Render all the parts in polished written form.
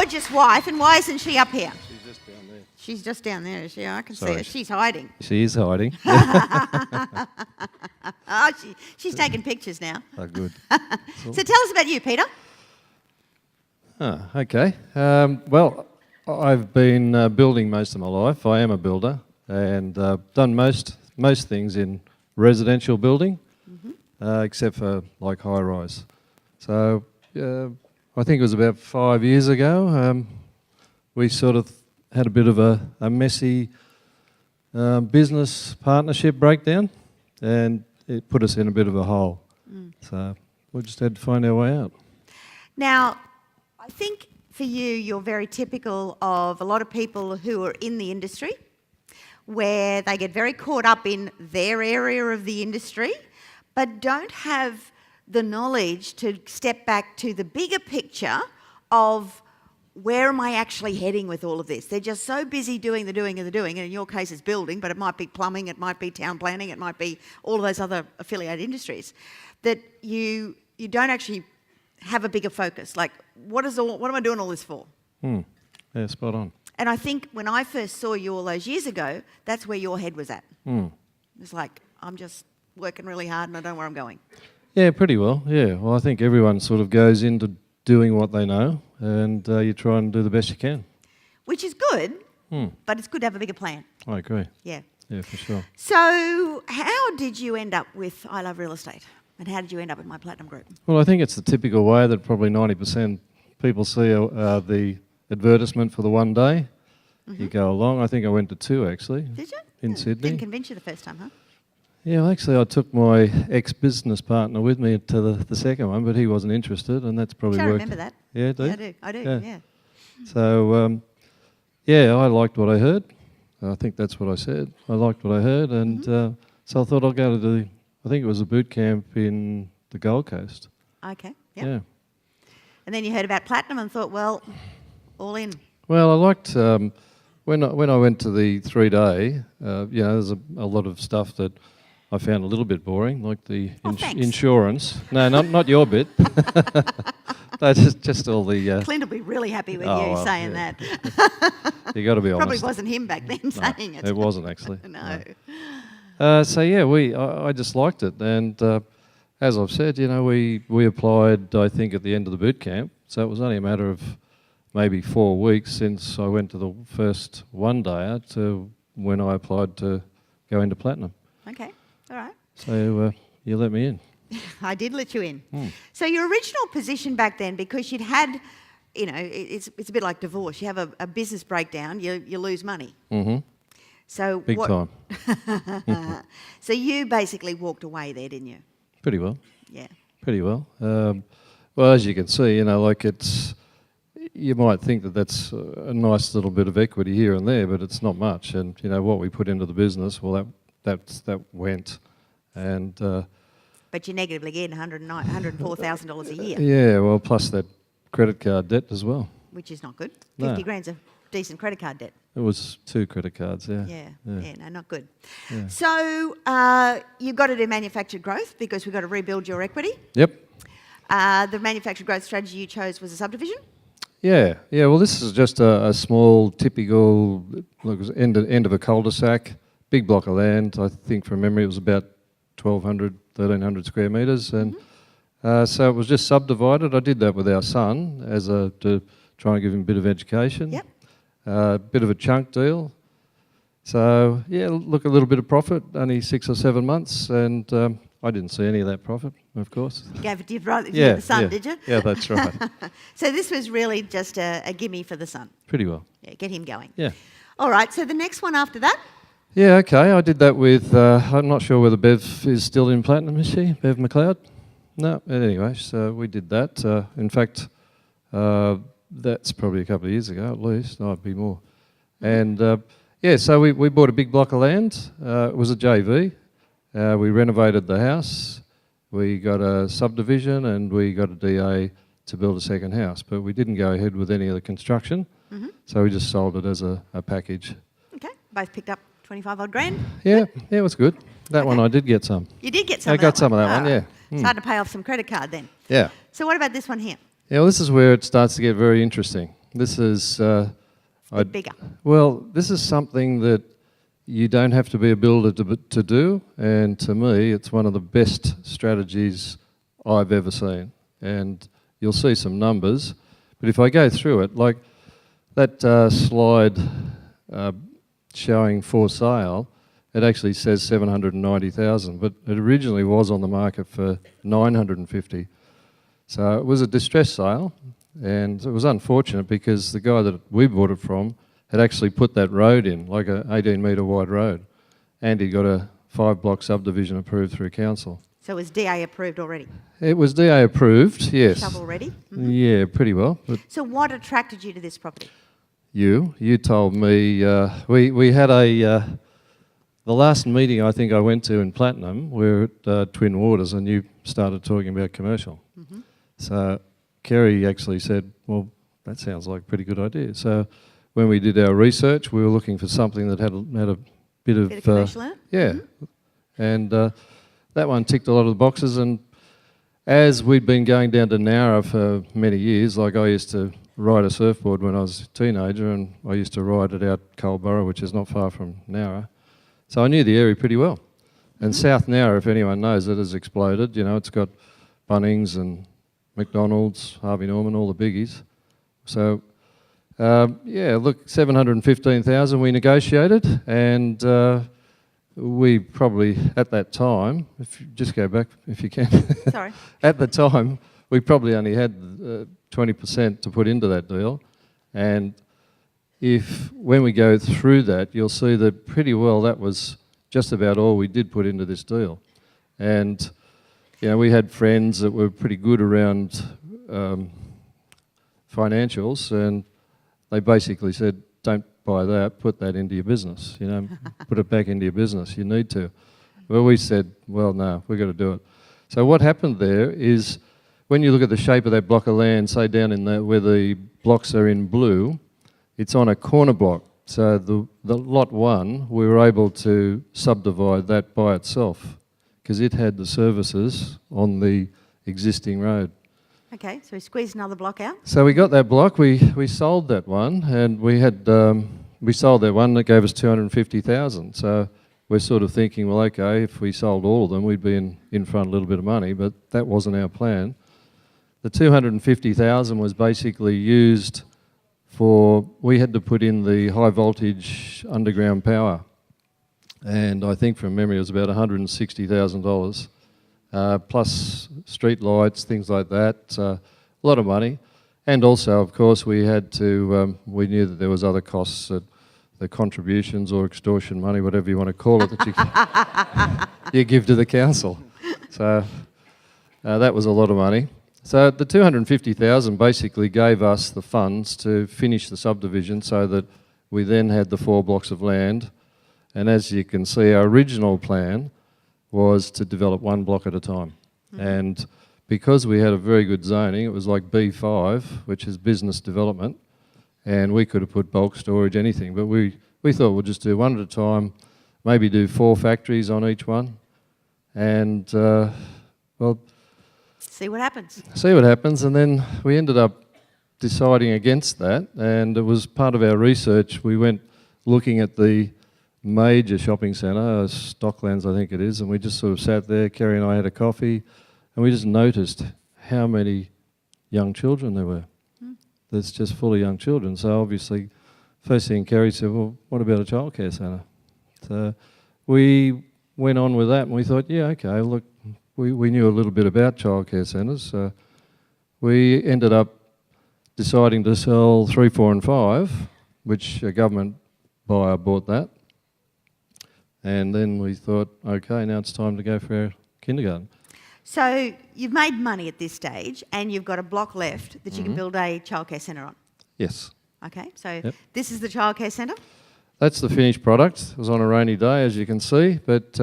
gorgeous wife, and why isn't she up here? She's just down there. She's just down there, is she? I can see Sorry. her. She's hiding. She is hiding. Oh, she's taking pictures now. Oh, good. So tell us about you, Peter. Okay. Well, I've been building most of my life. I am a builder and done most things in residential building, except for like high rise. So I think it was about 5 years ago. We sort of had a bit of a messy business partnership breakdown, and it put us in a bit of a hole. So we just had to find our way out. Now, I think for you, you're very typical of a lot of people who are in the industry, where they get very caught up in their area of the industry, but don't have the knowledge to step back to the bigger picture of where am I actually heading with all of this? They're just so busy doing, and in your case it's building, but it might be plumbing, it might be town planning, it might be all of those other affiliated industries, that you don't actually have a bigger focus. Like, what am I doing all this for? Yeah, spot on. And I think when I first saw you all those years ago, that's where your head was at. It's like, I'm just working really hard and I don't know where I'm going. Yeah, pretty well. Yeah, well, I think everyone sort of goes into doing what they know, and you try and do the best you can. Which is good, but it's good to have a bigger plan. I agree. Yeah. Yeah, for sure. So how did you end up with I Love Real Estate? And how did you end up with My Platinum Group? Well, I think it's the typical way that probably 90% people see the advertisement for the one day. You go along. I think I went to two, actually. Did you? In Sydney. Didn't convince you the first time, huh? Yeah, well, actually I took my ex-business partner with me to the second one, but he wasn't interested, and that's probably Sure, I worked. remember that. Yeah, do? Yeah, I do, yeah. So, yeah, I liked what I heard. I think that's what I said. I liked what I heard, and so I thought I'll go to I think it was a boot camp in the Gold Coast. Okay, yep. Yeah. And then you heard about Platinum and thought, well, all in. Well, I liked, when I went to the 3-day, there's a lot of stuff that I found a little bit boring, like the insurance. No, not your bit. No, just all the... Clint will be really happy with you saying that. You got to be honest. Probably wasn't him back then saying it. It wasn't actually. No. So yeah, I just liked it, and as I've said, we applied, I think, at the end of the boot camp. So it was only a matter of maybe 4 weeks since I went to the first one-dayer to when I applied to go into Platinum. Okay, all right. So you let me in. I did let you in. So your original position back then, because you'd had, it's a bit like divorce. You have a business breakdown, you lose money. So Big time. So you basically walked away there, didn't you? Pretty well. Yeah. Pretty well. Well, as you can see, you might think that that's a nice little bit of equity here and there, but it's not much. And what we put into the business, well, that went, and. But you're negatively getting $104,000 a year. Yeah, well, plus that credit card debt as well. Which is not good. No. 50 grand's a decent credit card debt. It was 2 credit cards, yeah. Yeah, no, not good. Yeah. So you've got to do manufactured growth because we've got to rebuild your equity. Yep. The manufactured growth strategy you chose was a subdivision? Yeah. Well, this is just a small, typical end of a cul-de-sac, big block of land. I think from memory it was about 1,300 square metres, and so it was just subdivided. I did that with our son to try and give him a bit of education. Yep. Bit of a chunk deal. So yeah, look, a little bit of profit, only 6 or 7 months, and I didn't see any of that profit, of course. You gave it to your brother, the son, did you? Yeah, that's right. So this was really just a gimme for the son. Pretty well. Yeah, get him going. Yeah. All right, so the next one after that? Yeah, okay, I did that with, I'm not sure whether Bev is still in Platinum, is she? Bev McLeod? No, anyway, so we did that. In fact, that's probably a couple of years ago at least, might be more. And so we bought a big block of land. It was a JV. We renovated the house. We got a subdivision and we got a DA to build a second house, but we didn't go ahead with any of the construction. So we just sold it as a package. Okay, both picked up 25 odd grand. Yeah, it was good. That one I did get some. You did get some. I got some of that one, yeah. It's hard to pay off some credit card then. Yeah. So what about this one here? Yeah, well, this is where it starts to get very interesting. This is... Bigger. Well, this is something that you don't have to be a builder to do, and to me, it's one of the best strategies I've ever seen. And you'll see some numbers, but if I go through it, like that slide showing for sale, it actually says 790,000, but it originally was on the market for 950. So it was a distress sale, and it was unfortunate because the guy that we bought it from had actually put that road in, like an 18-metre wide road, and he got a 5-block subdivision approved through council. So it was DA approved already? It was DA approved, yes. Shovel ready? Mm-hmm. Yeah, pretty well. But so what attracted you to this property? You told me, we had the last meeting I think I went to in Platinum, we were at Twin Waters, and you started talking about commercial. Mm-hmm. So Kerry actually said, well, that sounds like a pretty good idea. So when we did our research, we were looking for something that had a bit of commercial in it? Yeah. Mm-hmm. And that one ticked a lot of the boxes, and as we'd been going down to Nowra for many years, like I used to ride a surfboard when I was a teenager, and I used to ride it out Culburra, which is not far from Nowra. So I knew the area pretty well. And South Nowra, if anyone knows it, has exploded. You know, it's got Bunnings and McDonald's, Harvey Norman, all the biggies. So, yeah, look, 715,000 we negotiated, and we probably, at that time, if you just go back if you can. Sorry. At the time, we probably only had 20% to put into that deal. And when we go through that, you'll see that pretty well that was just about all we did put into this deal. And, you know, we had friends that were pretty good around financials, and they basically said, don't buy that, put that into your business, you know, put it back into your business, you need to. Well, we said, well, no, we've got to do it. So what happened there is, when you look at the shape of that block of land, say down in where the blocks are in blue, it's on a corner block. So the lot 1, we were able to subdivide that by itself because it had the services on the existing road. Okay, so we squeezed another block out. So we got that block, we sold that one, and we sold that one, that gave us 250,000. So we're sort of thinking, well, okay, if we sold all of them, we'd be in front a little bit of money, but that wasn't our plan. The 250,000 was basically used for, we had to put in the high voltage underground power. And I think from memory it was about $160,000, plus street lights, things like that, a lot of money. And also, of course, we had to, we knew that there was other costs, that the contributions or extortion money, whatever you want to call it, that you give to the council. So that was a lot of money. So the 250,000 basically gave us the funds to finish the subdivision, so that we then had the 4 blocks of land. And as you can see, our original plan was to develop 1 block at a time. Mm-hmm. And because we had a very good zoning, it was like B5, which is business development, and we could have put bulk storage, anything, but we thought we'll just do 1 at a time, maybe do 4 factories on each one, and well, see what happens. See what happens, and then we ended up deciding against that, and it was part of our research. We went looking at the major shopping centre, Stocklands I think it is, and we just sort of sat there, Kerry and I had a coffee, and we just noticed how many young children there were. That's just full of young children. So obviously, first thing Kerry said, well, what about a childcare centre? So we went on with that, and we thought, yeah, okay, look, we knew a little bit about childcare centres. So we ended up deciding to sell 3, 4 and 5, which a government buyer bought that. And then we thought, okay, now it's time to go for our kindergarten. So you've made money at this stage, and you've got a block left that you can build a childcare centre on. Yes. Okay, so This is the childcare centre? That's the finished product. It was on a rainy day, as you can see, but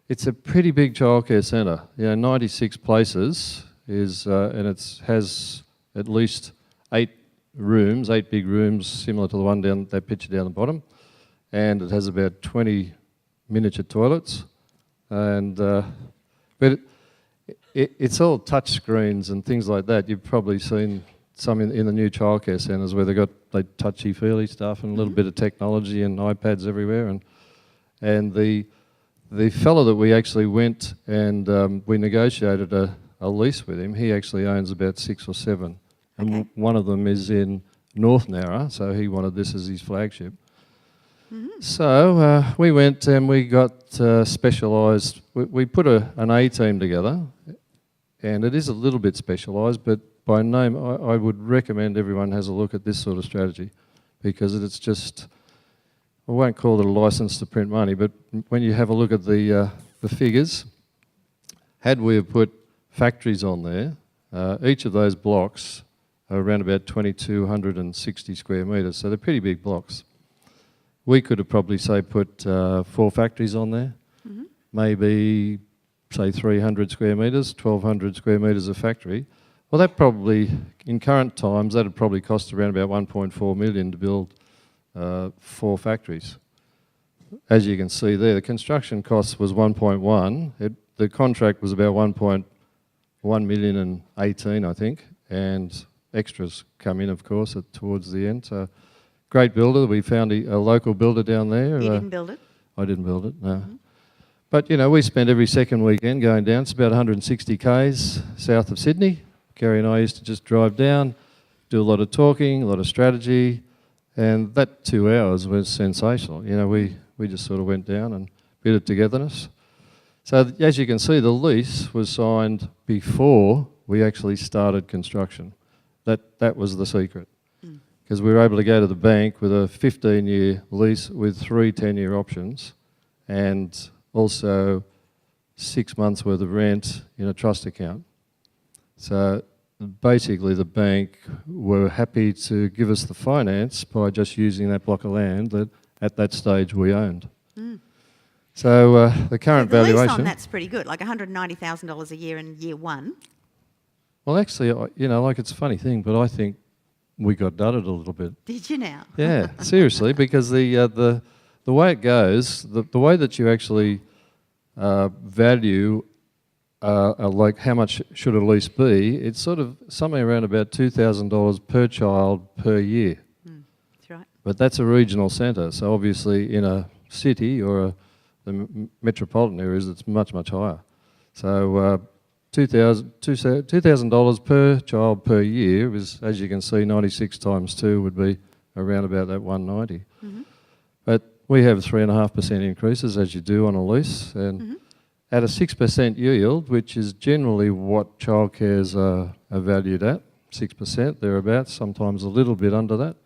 it's a pretty big childcare centre. You know, 96 places is, and it has at least 8 rooms, 8 big rooms, similar to the one down that picture down the bottom, and it has about 20 miniature toilets, and but it's all touch screens and things like that. You've probably seen some in the new childcare centres where they touchy-feely stuff and a little bit of technology and iPads everywhere. And the fellow that we actually went and we negotiated a lease with him, he actually owns about 6 or 7. And one of them is in North Nowra, so he wanted this as his flagship. So we went and we got specialised. We put an A team together, and it is a little bit specialised, but by name I would recommend everyone has a look at this sort of strategy, because it's just, I won't call it a licence to print money, but when you have a look at the figures, had we have put factories on there, each of those blocks are around about 2,260 square metres, so they're pretty big blocks. We could have probably, say, put 4 factories on there, maybe, say, 300 square metres, 1,200 square metres of factory. Well, that probably, in current times, that would probably cost around about 1.4 million to build 4 factories. As you can see there, the construction cost was 1.1. The contract was about 1.1 million and 18, I think, and extras come in, of course, towards the end. So, great builder. We found a local builder down there. You didn't build it? I didn't build it, no. But, you know, we spent every second weekend going down. It's about 160 k's south of Sydney. Gary and I used to just drive down, do a lot of talking, a lot of strategy, and that 2 hours was sensational. You know, we just sort of went down and a bit of togetherness. So, as you can see, the lease was signed before we actually started construction. That was the secret. Because we were able to go to the bank with a 15-year lease with 3 10-year options, and also 6 months worth of rent in a trust account. So basically the bank were happy to give us the finance by just using that block of land that at that stage we owned. So the current valuation... The lease on that's pretty good, like $190,000 a year in year 1. Well, actually, you know, like, it's a funny thing, but I think we got dudded a little bit. Did you now? Yeah, seriously, because the way it goes, the way that you actually value, like how much should a lease be, it's sort of somewhere around about $2,000 per child per year. That's right. But that's a regional centre, so obviously in a city or the metropolitan areas, it's much, much higher. So $2,000 per child per year is, as you can see, 96 times 2 would be around about that 190. But we have 3.5% increases, as you do on a lease, and at a 6% yield, which is generally what childcares are valued at, 6% thereabouts, sometimes a little bit under that,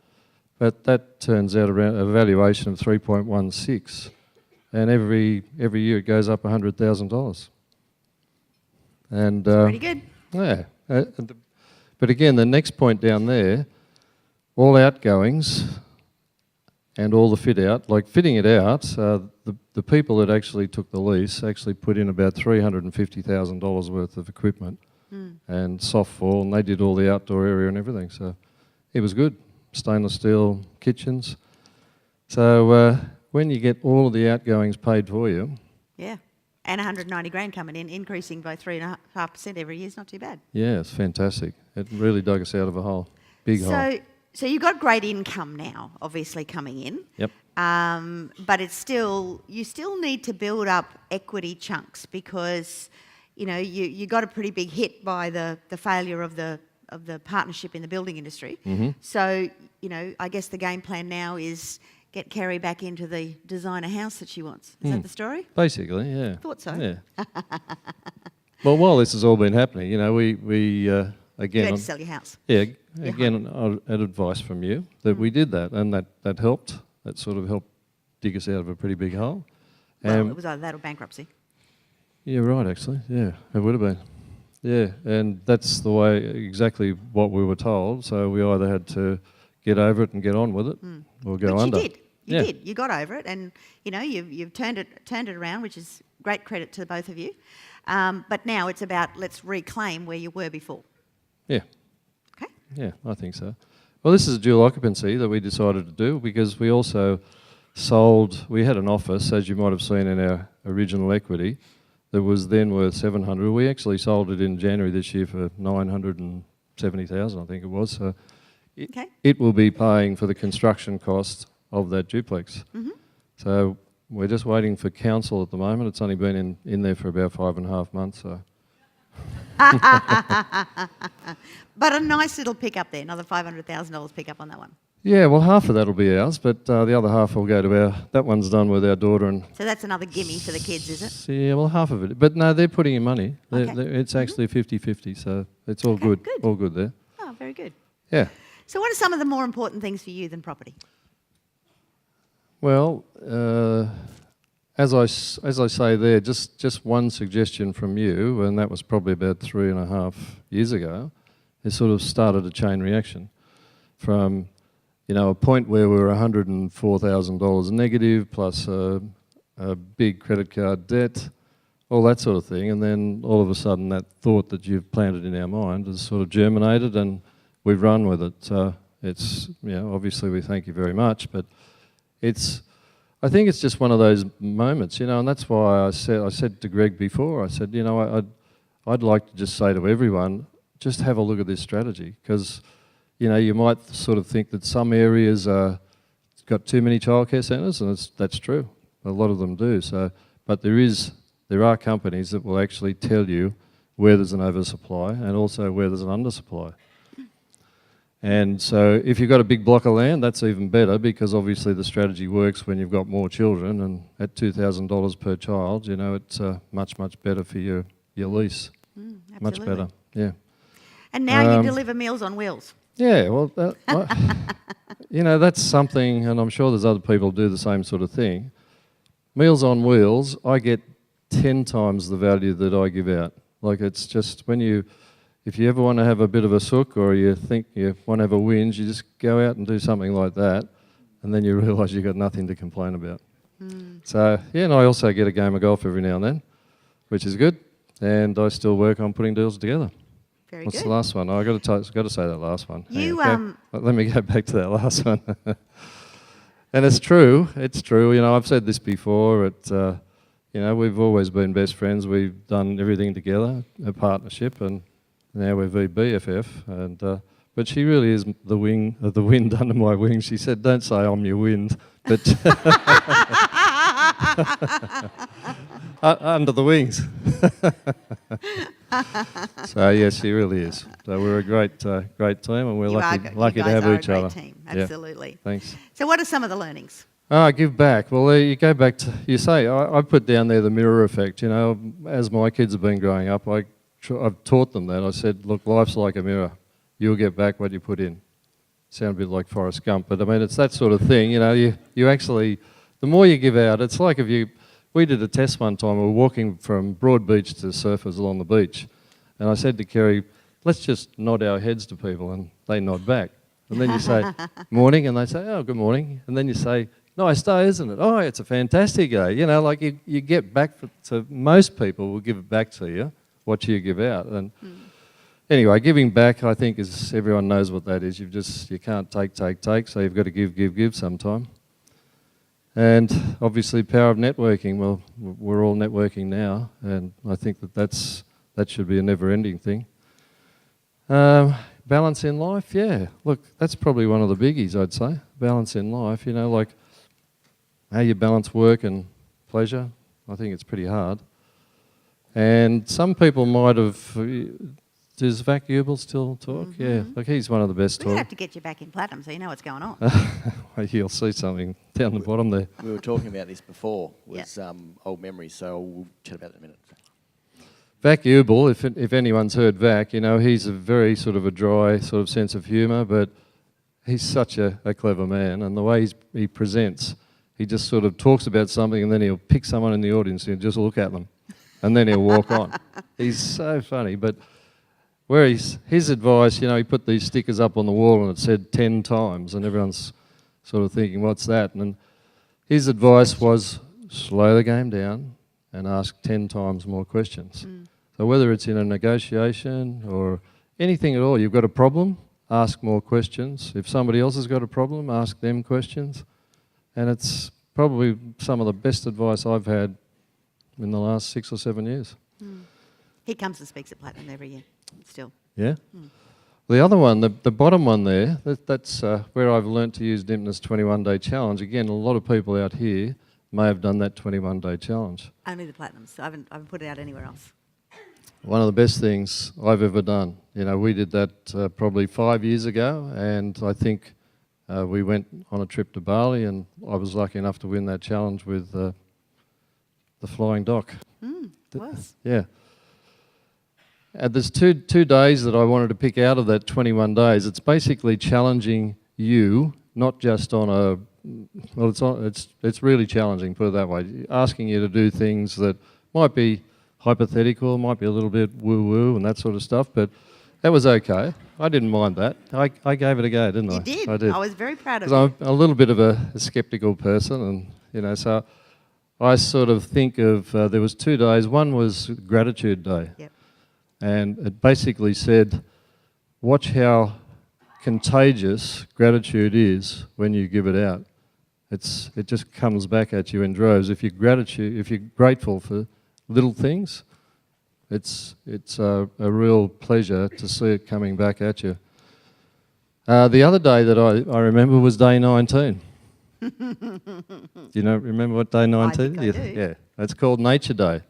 but that turns out around a valuation of 3.16, and every year it goes up $100,000. And pretty good. Yeah. But again, the next point down there, all outgoings and all the fit out, like fitting it out, the people that actually took the lease actually put in about $350,000 worth of equipment and softball, and they did all the outdoor area and everything. So it was good. Stainless steel kitchens. So when you get all of the outgoings paid for you... Yeah. And 190 grand coming in, increasing by 3.5% every year is not too bad. Yeah, it's fantastic. It really dug us out of a hole, big hole. So you've got great income now, obviously coming in. Yep. But it's still, you still need to build up equity chunks, because, you know, you got a pretty big hit by the failure of the partnership in the building industry. So, you know, I guess the game plan now is get Kerry back into the designer house that she wants. Is that the story? Basically, yeah. Thought so. Yeah. Well, while this has all been happening, you know, we again... You had to sell your house. Yeah, again, an advice from you that we did that, and that helped. That sort of helped dig us out of a pretty big hole. Well, it was either that or bankruptcy. Yeah, right, actually. Yeah, it would have been. Yeah, and that's the way, exactly what we were told. So we either had to get over it and get on with it, or go under. You did. You did. You got over it, and you know you've turned it around, which is great credit to both of you. But now it's about, let's reclaim where you were before. Yeah. Okay. Yeah, I think so. Well, this is a dual occupancy that we decided to do, because we also sold. We had an office, as you might have seen in our original equity, that was then worth 700. We actually sold it in January this year for 900 and 70,000, I think it was. So Okay. it will be paying for the construction cost of that duplex. So we're just waiting for council at the moment. It's only been in there for about 5.5 months. So But a nice little pick up there, another $500,000 pick up on that one. yeah, well, half of that will be ours, but the other half will go to that one's done with our daughter. And So that's another gimme for the kids, is it? yeah, well, half of it. But no, they're putting in money. Okay. It's actually 50-50, so it's all good. good. All good there. Oh, very good. Yeah. So what are some of the more important things for you than property? Well, as I say there, just one suggestion from you, and that was probably about 3.5 years ago, it sort of started a chain reaction from, a point where we were $104,000 negative plus a big credit card debt, all that sort of thing, and then all of a sudden that thought that you've planted in our mind has sort of germinated and we've run with it. So it's, obviously we thank you very much, but I think it's just one of those moments, and that's why I said to Greg before, I said, I'd like to just say to everyone, just have a look at this strategy, because, you might sort of think that some areas got too many childcare centres, and that's true. A lot of them do. So, but there are companies that will actually tell you where there's an oversupply and also where there's an undersupply. And so if you've got a big block of land, that's even better, because obviously the strategy works when you've got more children, and at $2,000 per child, it's much, much better for your lease. Much better, yeah. And now you deliver Meals on Wheels. Yeah, well, that's something, and I'm sure there's other people who do the same sort of thing. Meals on Wheels, I get 10 times the value that I give out. Like, it's just if you ever want to have a bit of a sook, or you think you want to have a whinge, you just go out and do something like that, and then you realise you've got nothing to complain about. So, yeah, and I also get a game of golf every now and then, which is good, and I still work on putting deals together. Very What's good. the last one? I got to say that last one. You Let me go back to that last one. And it's true. It's true. I've said this before. We've always been best friends. We've done everything together, a partnership, and now we're BFF. And but she really is the wind under my wings. She said, "Don't say I'm your wind," but under the wings. So yes, she really is. So we're a great team, and we're lucky to have each other. Team. Absolutely. Yeah. Thanks. So what are some of the learnings? Give back. Well, you go back to, you say, I put down there the mirror effect. As my kids have been growing up, I've taught them that. I said, look, life's like a mirror. You'll get back what you put in. Sound a bit like Forrest Gump, but I mean, it's that sort of thing. You actually, the more you give out, it's like we did a test one time. We were walking from Broadbeach to surfers along the beach, and I said to Kerry, let's just nod our heads to people, and they nod back. And then you say, morning, and they say, oh, good morning. And then you say, nice day, isn't it? Oh, it's a fantastic day. You get back to most people will give it back to you, what you give out. And anyway, giving back, I think, is everyone knows what that is. You can't take, so you've got to give sometime. And obviously, power of networking. Well, we're all networking now, and I think that should be a never-ending thing. Balance in life, yeah. Look, that's probably one of the biggies, I'd say. Balance in life, like how you balance work and pleasure. I think it's pretty hard. And some people might have... Does Vac Ubel still talk? Mm-hmm. Yeah, like he's one of the best We're going to talk. have to get you back in platinum so you know what's going on. You'll see something down the bottom there. We were talking about this before, old memories, so we'll chat about that in a minute. Vac Ubel, if anyone's heard Vac, he's a very sort of a dry sort of sense of humour, but he's such a clever man, and the way he presents, he just sort of talks about something and then he'll pick someone in the audience and just look at them, and then he'll walk on. He's so funny, but where his advice, he put these stickers up on the wall and it said 10 times, and everyone's sort of thinking, what's that? And his advice was slow the game down and ask 10 times more questions. So whether it's in a negotiation or anything at all, you've got a problem, ask more questions. If somebody else has got a problem, ask them questions. And it's probably some of the best advice I've had in the last 6 or 7 years. He comes and speaks at Platinum every year, still. Yeah? The other one, the bottom one there, that's where I've learnt to use Dymphna's 21-day challenge. Again, a lot of people out here may have done that 21-day challenge. Only the platinums. So I haven't put it out anywhere else. One of the best things I've ever done. You know, we did that probably 5 years ago, and I think we went on a trip to Bali, and I was lucky enough to win that challenge with the flying dock. Was. Yeah. There's two days that I wanted to pick out of that 21 days. It's basically challenging you, not just on a, well, it's really challenging, put it that way. Asking you to do things that might be hypothetical, might be a little bit woo-woo and that sort of stuff, but that was okay. I didn't mind that. I gave it a go, didn't I? You did. I did. I was very proud of you. I'm a little bit of a sceptical person, and you know, so I sort of think of there was 2 days. One was Gratitude Day, Yep. and it basically said, watch how contagious gratitude is when you give it out. It just comes back at you in droves. If you're grateful for little things, it's a real pleasure to see it coming back at you. The other day that I remember was day 19. Do you remember what day 19 is? I do. Yeah, it's called Nature Day.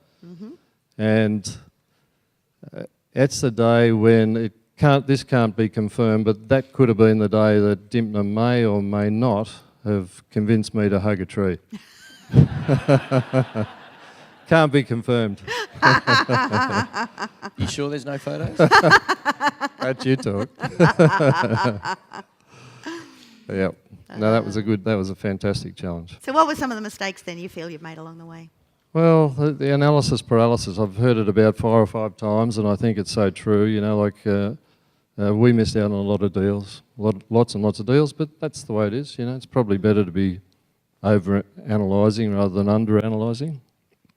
And it's the day when this can't be confirmed, but that could have been the day that Dymphna may or may not have convinced me to hug a tree. Can't be confirmed. You sure there's no photos? That's you talk. Yeah. No, that was a fantastic challenge. So what were some of the mistakes then you feel you've made along the way? Well, the analysis paralysis, I've heard it about 4 or 5 times, and I think it's so true. You know, like we missed out on a lot of deals, lots and lots of deals, but that's the way it is. You know, it's probably better to be over-analysing rather than under-analysing.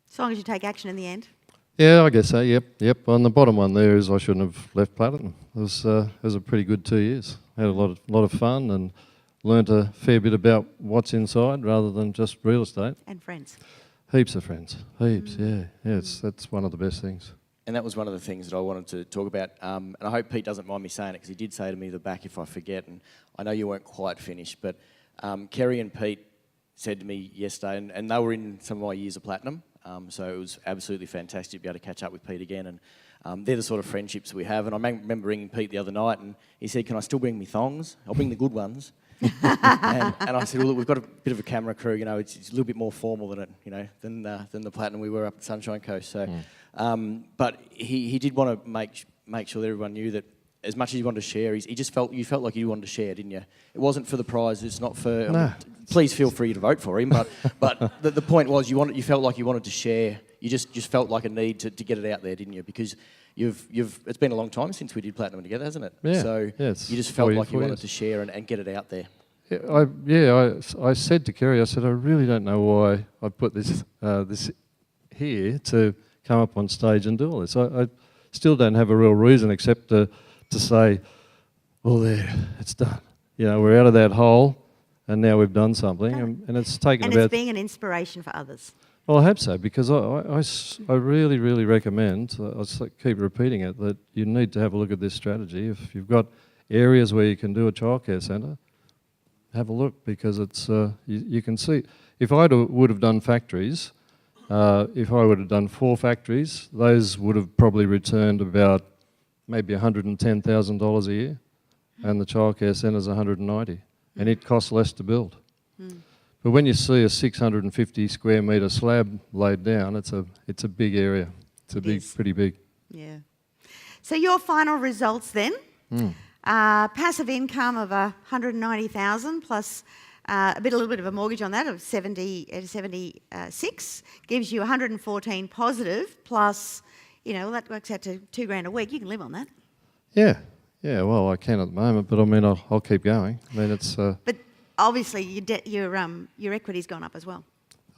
As long as you take action in the end. Yeah, I guess so, yep. On the bottom one there is I shouldn't have left Platinum. It was a pretty good 2 years. Had a lot of fun and learnt a fair bit about what's inside rather than just real estate. And friends. Heaps of friends, heaps, yeah. That's one of the best things. And that was one of the things that I wanted to talk about. And I hope Pete doesn't mind me saying it, because he did say to me at the back if I forget, and I know you weren't quite finished, but Kerry and Pete said to me yesterday, and they were in some of my years of Platinum, so it was absolutely fantastic to be able to catch up with Pete again. And they're the sort of friendships we have. And I remember ringing Pete the other night, and he said, "Can I still bring me thongs? I'll bring the good ones." and I said, "Well, look, we've got a bit of a camera crew. You know, it's a little bit more formal than the Platinum we were up at Sunshine Coast." So, but he did want to make sure that everyone knew that as much as you wanted to share, you felt like you wanted to share, didn't you? It wasn't for the prize. It's not for. No. Please feel free to vote for him. But the point was you felt like you wanted to share. You just felt like a need to get it out there, didn't you? Because it's been a long time since we did Platinum together, hasn't it? Yeah. So you just felt like you wanted to share and get it out there. I said to Kerry, I said, I really don't know why I put this here to come up on stage and do all this. I still don't have a real reason except to say, well, there, it's done. You know, we're out of that hole, and now we've done something, and it's taken and about... it's being an inspiration for others. Well, I hope so, because I really, really recommend, I keep repeating it, that you need to have a look at this strategy. If you've got areas where you can do a childcare centre, have a look, because it's you can see. If I would have done factories, if I would have done 4 factories, those would have probably returned about maybe $110,000 a year, and the childcare centre's $190,000, and it costs less to build. But when you see a 650 square metre slab laid down, it's a big area. It's pretty big. Yeah. So your final results then? Passive income of 190,000 plus a little bit of a mortgage on that of 76 gives you 114 positive plus, that works out to $2,000 a week. You can live on that. Yeah. Well, I can at the moment, but I mean, I'll keep going. I mean, it's. But obviously, your equity's gone up as well.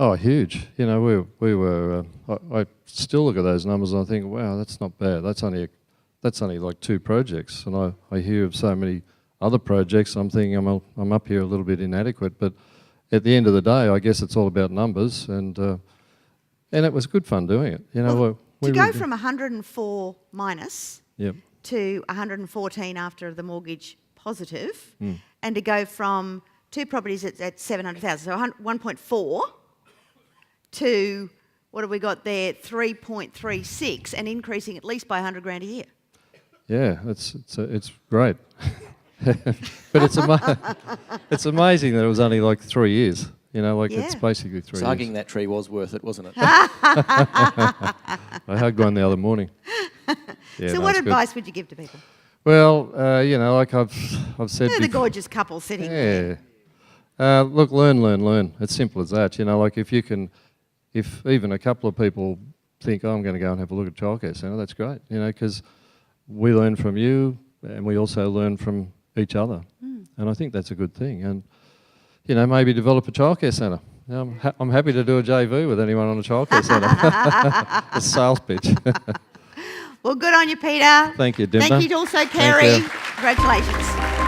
Oh, huge! You know, we were. I still look at those numbers and I think, wow, that's not bad. That's only like 2 projects, and I hear of so many other projects. I'm thinking I'm up here a little bit inadequate, but at the end of the day, I guess it's all about numbers, and it was good fun doing it. You know, to go from 104 minus. Yep. to 114 after the mortgage positive, and to go from 2 properties at 700,000, so 1.4 to, what have we got there, 3.36, and increasing at least by 100 grand a year. Yeah, it's great. But it's amazing that it was only like 3 years. You know, like it's Yeah. basically 3 So years. hugging that tree was worth it, wasn't it? I hugged one the other morning. Yeah, So no, what it's good. advice would you give to people? Well, you know, like I've said They're the before. gorgeous couple sitting there. Yeah. Look, learn. It's simple as that. You know, like if even a couple of people think, oh, I'm going to go and have a look at Childcare Centre, that's great. You know, because we learn from you and we also learn from each other. And I think that's a good thing. And, you know, maybe develop a childcare centre. You know, I'm happy to do a JV with anyone on a childcare centre. A sales pitch. Well, good on you, Peter. Thank you, Dymphna. Thank you also, Thank Kerry. you. Congratulations.